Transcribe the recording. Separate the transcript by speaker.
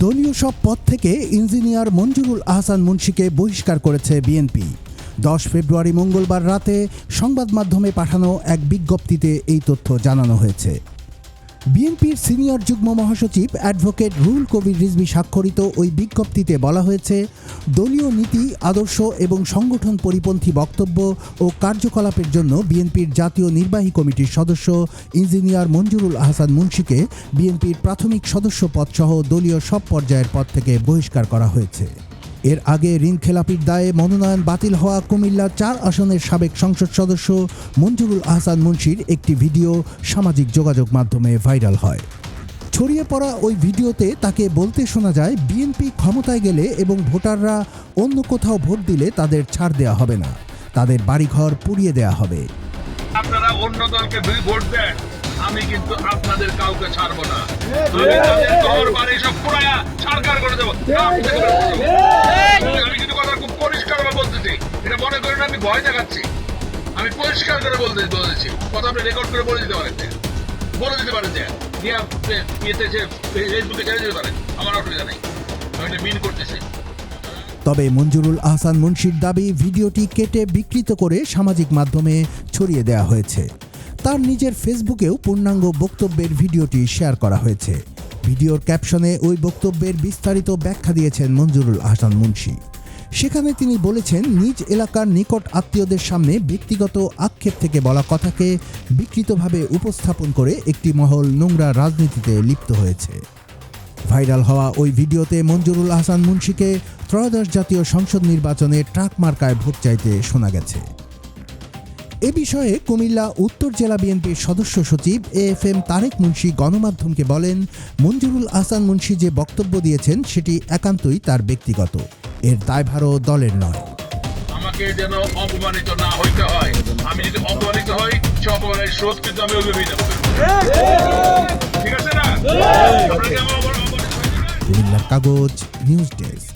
Speaker 1: দলীয় সব পদ থেকে ইঞ্জিনিয়ার মঞ্জুরুল আহসান মুন্সিকে বহিষ্কার করেছে বিএনপি। 10 ফেব্রুয়ারি মঙ্গলবার রাতে সংবাদ মাধ্যমে পাঠানো এক বিজ্ঞপ্তিতে এই তথ্য জানানো হয়েছে। বিএনপির সিনিয়র যুগ্ম মহাসচিব অ্যাডভোকেট রুহুল কবির রিজভী স্বাক্ষরিত ওই বিজ্ঞপ্তিতে বলা হয়েছে, দলীয় নীতি, আদর্শ এবং সংগঠন পরিপন্থী বক্তব্য ও কার্যকলাপের জন্য বিএনপির জাতীয় নির্বাহী কমিটির সদস্য ইঞ্জিনিয়ার মঞ্জুরুল আহসান মুন্সিকে বিএনপির প্রাথমিক সদস্য পদসহ দলীয় সব পর্যায়ের পদ থেকে বহিষ্কার করা হয়েছে। এর আগে ঋণখেলাপির দায়ে মনোনয়ন বাতিল হওয়া কুমিল্লা 4 আসনের সাবেক সংসদ সদস্য মঞ্জুরুল আহসান মুন্সির একটি ভিডিও সামাজিক যোগাযোগ মাধ্যমে ভাইরাল হয়। ছড়িয়ে পড়া ওই ভিডিওতে তাকে বলতে শোনা যায়, বিএনপি ক্ষমতায় গেলে এবং ভোটাররা অন্য কোথাও ভোট দিলে তাদের ছাড় দেওয়া হবে না, তাদের বাড়িঘর পুড়িয়ে দেওয়া হবে।
Speaker 2: আপনারা অন্য দলকে ভোট দেন, আমি কিন্তু আপনাদের কাউকে ছাড়বো না। ঘর বাড়ি সব পুরায়া সরকার করে দেবো। আমি কিন্তু কথা খুব পরিষ্কার ভাবে বলতেছি, এটা মনে করেন আমি ভয় দেখাচ্ছি। আমি পরিষ্কার করে বলেছি, কথা আপনি রেকর্ড করে বলে দিতে পারেন, যে ফেসবুকে ছেড়ে দিতে পারেন, আমার অসুবিধা নেই, আমি এটা মিন করতেছি।
Speaker 1: তবে মঞ্জুরুল আহসান মুন্সির দাবি, ভিডিওটি কেটে বিকৃত করে সামাজিক মাধ্যমে ছড়িয়ে দেওয়া হয়েছে। তার নিজের ফেসবুকেও পূর্ণাঙ্গ বক্তব্যের ভিডিওটি শেয়ার করা হয়েছে। ভিডিওর ক্যাপশনে ওই বক্তব্যের বিস্তারিত ব্যাখ্যা দিয়েছেন মঞ্জুরুল আহসান মুন্সি। সেখানে তিনি বলেছেন, নিজ এলাকার নিকট আত্মীয়দের সামনে ব্যক্তিগত আক্ষেপ থেকে বলা কথাকে বিকৃতভাবে উপস্থাপন করে একটি মহল নোংরা রাজনীতিতে লিপ্ত হয়েছে। ভাইরাল হওয়া ওই ভিডিওতে মঞ্জুরুল আহসান মুন্সিকে ত্রয়োদশ জাতীয় সংসদ নির্বাচনে ট্রাক মার্কায় ভোট চাইতে শোনা গেছে। এ বিষয়ে কুমিল্লা উত্তর জেলা বিএনপির সদস্য সচিব AFM তারেক মুন্সি গণমাধ্যমকে বলেন, মঞ্জুরুল আহসান মুন্সি যে বক্তব্য দিয়েছেন সেটি একান্তই তার ব্যক্তিগত, এর দায়ভারও দলের নয়।
Speaker 2: আমাকে যেন অপমানিত না হইতে হয়, আমি যদি অপমানিত হই সে অপমানের স্রোত কিন্তু আমি ওইভাবেই যাবো। ঠিক আছে না?
Speaker 1: কুমিল্লার কাগজ, নিউজ ডেস্ক।